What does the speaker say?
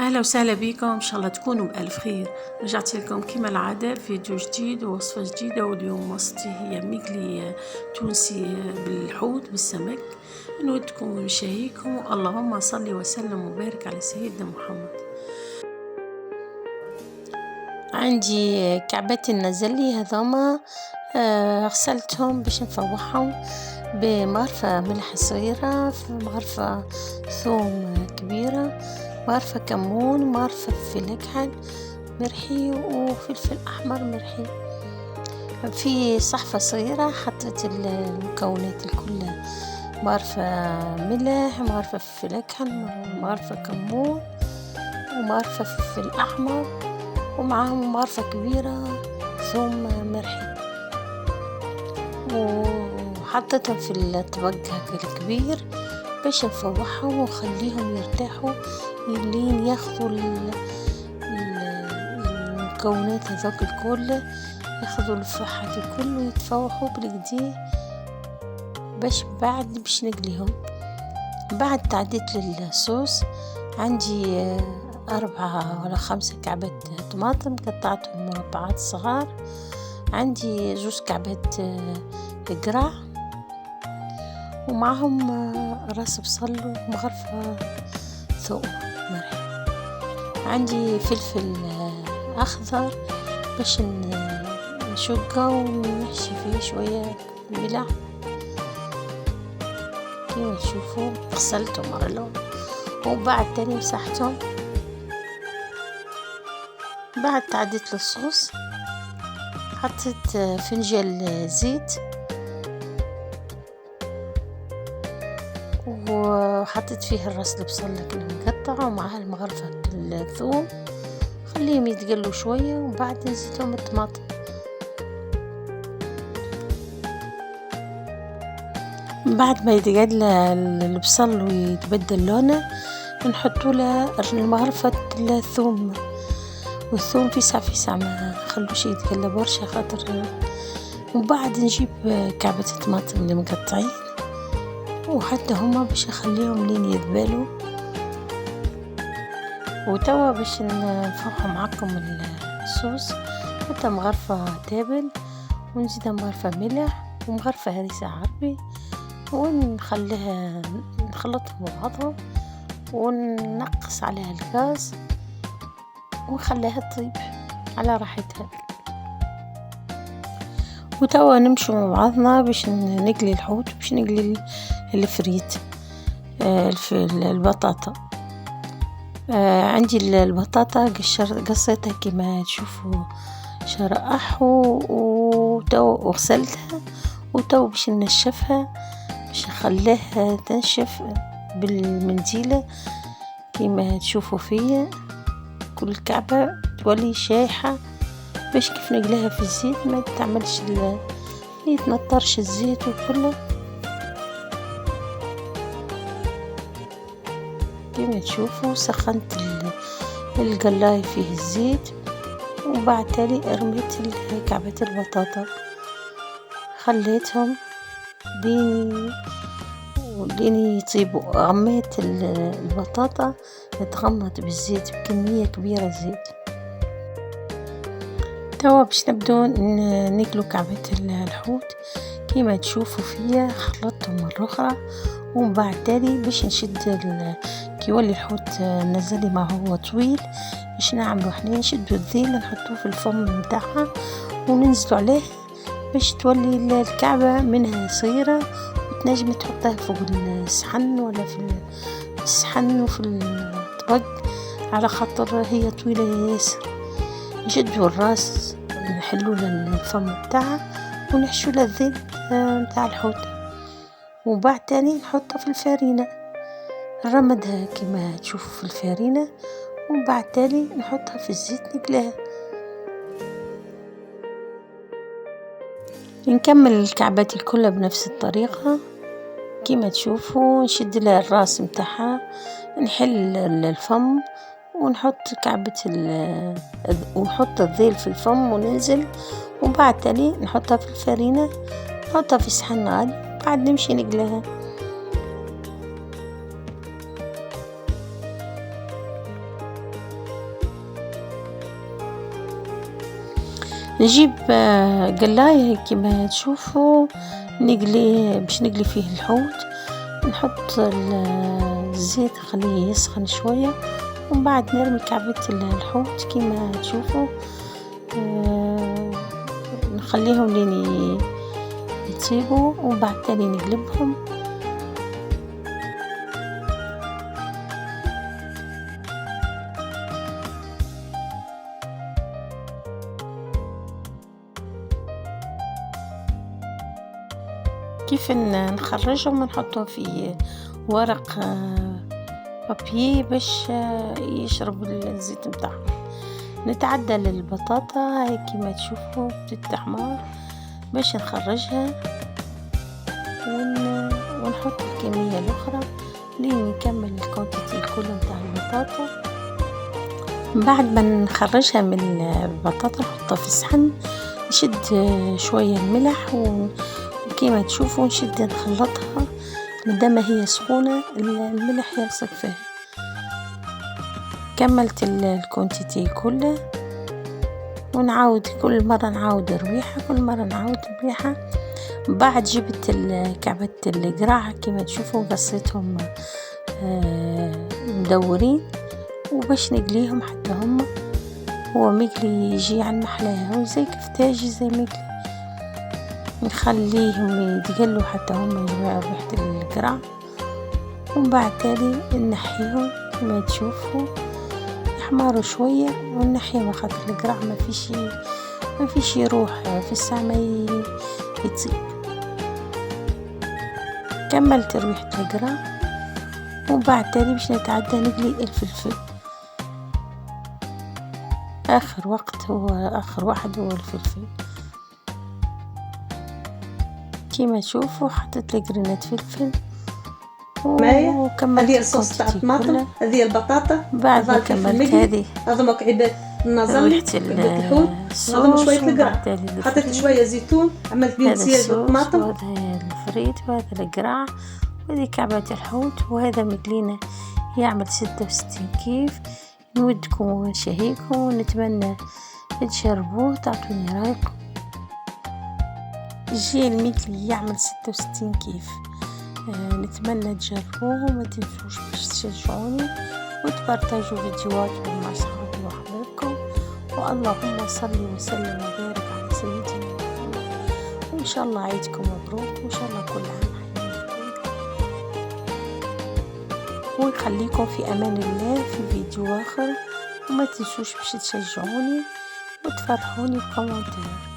أهلا وسهلا بكم، إن شاء الله تكونوا بألف خير. رجعت لكم كما العادة فيديو جديد ووصفة جديدة، واليوم وصفتي هي مقلي تونسي بالحوت بالسمك. نودكم ونشاهيكم، اللهم صل وسلم وبارك على سيدنا محمد. عندي كعبتين نزلي هذوما، غسلتهم باش نفوحهم بمغرفة ملح صغيرة، مغرفة ثوم كبيرة، مغرفة كمون، مغرفة فلفل أكحل مرحي وفلفل أحمر مرحي. في صحفة صغيرة حطيت المكونات الكل، مغرفة ملح، مغرفة فلفل أكحل، مغرفة كمون، ومغرفة فلفل أحمر، ومعاهم مغرفة كبيرة ثوم مرحي، وحطيتهم في الطبق هكا الكبير باش نفوحهم ونخليهم يرتاحوا لين ياخذوا المكونات هذوك الكل، ياخذوا الفحات الكل ويتفوحوا بالكدا باش نقليهم. بعد تعديت للصوص عندي 4 ولا 5 كعبات طماطم قطعتهم مربعات صغار، عندي 2 كعبات قرع، ومعهم راس بصل ومغرفة ثوم مرحي. عندي فلفل أخضر باش نشقه ونحشي فيه شوية ملح كيما تشوفوا. غسلتهم مرلهم وبعد تاني مسحتهم. بعد تعديت للصوص حطيت فنجان زيت وحطيت فيه الراس البصل المقطع ومعها المغرفة الثوم، خليهم يتقلوا شوية وبعد نزيدهم الطماطم. بعد ما يتقل البصل ويتبدل لونه نحطوا له المغرفة الثوم، والثوم في ساعة ما خلوش يتقلى برشا خاطر. وبعد نجيب كعبة الطماطم اللي مقطعين وحتى هما باش نخليهم لين يذبلوا. وتوا باش نفوحوا معكم الصوص، حتى مغرفة تابل ونزيدها مغرفة ملح ومغرفة هريسة عربي، ونخليها نخلطهم ببعضهم وننقص عليها الغاز ونخليها تطيب على راحتها. وتوا نمشوا مع بعضنا باش نقلي الحوت، باش نقلي الفريت البطاطا. عندي البطاطا قصيتها كما تشوفوا شرائح وغسلتها، وتو باش ننشفها باش نخليها تنشف بالمنديلة كما تشوفوا فيا. كل كعبة تولي شايحة باش كيف نقليها في الزيت ما تعملش يتنطرش الزيت وكله. كما تشوفوا سخنت القلاي فيه الزيت، وبعد تالي رميت كعبة البطاطا، خليتهم لين يطيبوا. غميت البطاطا تغمت بالزيت بكمية كبيرة زيت. توا باش نبدو نقلو كعبة الحوت كيما تشوفوا فيا. خلطتهم مرة أخرى ومن بعد تالي باش نشد كي يولي الحوت نزلي ما هو طويل باش نعملو احنا نشدو الذيل نحطوه في الفم متاعها وننزلو عليه باش تولي الكعبة منها صغيرة وتنجم تحطها فوق الصحن ولا في الصحن وفي الطبق، على خاطر هي طويلة ياسر. نشدو الراس نحلو الفم بتاعها ونحشو الذيل متاع الحوت، وبعد تاني نحطها في الفارينة نرمدها كما تشوفوا في الفارينة، وبعد تالي نحطها في الزيت نقليها. نكمل الكعبات الكل بنفس الطريقة كما تشوفوا. نشد لها الراس متاعها، نحل الفم ونحط كعبة ونحط الذيل في الفم وننزل، وبعد تالي نحطها في الفارينة، نحطها في صحن غالي، بعد نمشي نقليها. نجيب قلاية كما تشوفوا باش نقلي فيه الحوت. نحط الزيت نخليه يسخن شوية، ومن بعد نرمي كعبة الحوت كما تشوفوا. نخليهم لين يطيبوا، ومن بعد تاني نقلبهم. كيف نخرجهم ونحطهم في ورق بابي باش يشربوا الزيت متاعهم. نتعدى للبطاطا هاي كما تشوفوا بتتحمر باش نخرجها ونحط الكمية الأخرى لين نكمل الكونتيتي الكل متاع البطاطا. بعد ما نخرجها من البطاطا نحطها في الصحن، نشد شوية الملح وكما تشوفوا نشد نخلطها مادام هي سخونة الملح يلصق فيها. كملت الكونتيتي كله، ونعاود كل مرة نعاود الريحة. بعد جبت كعبة القراع كما تشوفوا قصيتهم مدورين، وباش نقليهم حتى هم هو مقلي يجي عن محلاها وزي كفتاجي زي مقلي. نخليهم يتقلوا حتى هم يجمعوا ريحة القراع، ومن بعد تالي نحيهم كما تشوفوا يحمروا شوية ونحيهم خاطر القراع ما فيش يروح في الساعة ما يطيب. كملت ريحة القراع، وبعد تالي باش نتعدى نقلي الفلفل. آخر واحد هو الفلفل. كما تشوفوا حطيت لي قرنة فلفل وكملت هذه الصوص تاع الطماطم، هذه البطاطا. بعد ما كملت هذه هذا مكعبات النظام الحوت، هذا شوية القراع، حطيت شوية زيتون، عملت بيه سياج بالطماطم. وهذا الفريت وهذا القراع وهذه كعبة الحوت، وهذا مقلينا يعمل 66 كيف. نودكم ونشهيكم، ونتمنى تجربوه تعطوني رايكم. الجيل المقلي يعمل 66 كيف. نتمنى تجربوه، وما تنسوش باش تشجعوني وتبارطاجوا فيديوهاتكم مع صحابي وحبايبكم. واللهم صل وسلم وبارك على سيدنا محمد، وان شاء الله عيدكم مبروك، وان شاء الله كل عام ونخليكم في امان الله في فيديو اخر. وما تنسوش باش تشجعوني وتفرحوني بكومنتات.